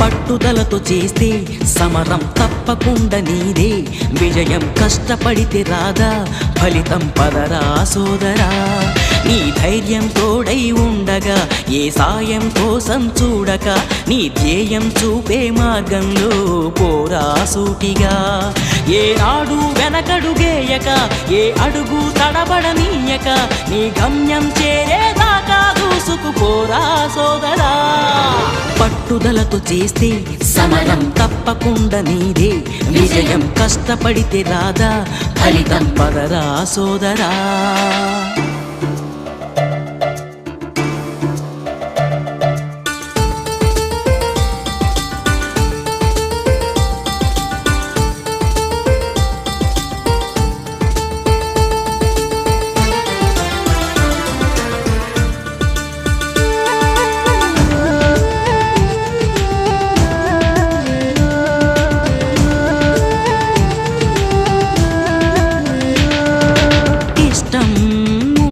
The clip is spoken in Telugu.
పట్టుదలతో చేస్తే సమరం తప్పకుండా నీదే, విజయం కష్టపడితే రాదా ఫలితం పదరా సోదరా. నీ ధైర్యం తోడై ఉండగా ఏ సాయం కోసం చూడక, నీ ధ్యేయం చూపే మార్గంలో పోరా సూటిగా. ఏ నాడు వెనకడుగేయక, ఏ అడుగు తడబడనీయక, నీ గమ్యం చేరేదాకా దూసుకుపోరా సోదరా. పట్టుదలతో చేస్తే సమరం తప్పకుండా నీదే, విజయం కష్టపడితే రాదా ఫలితం పదరా సోదరా.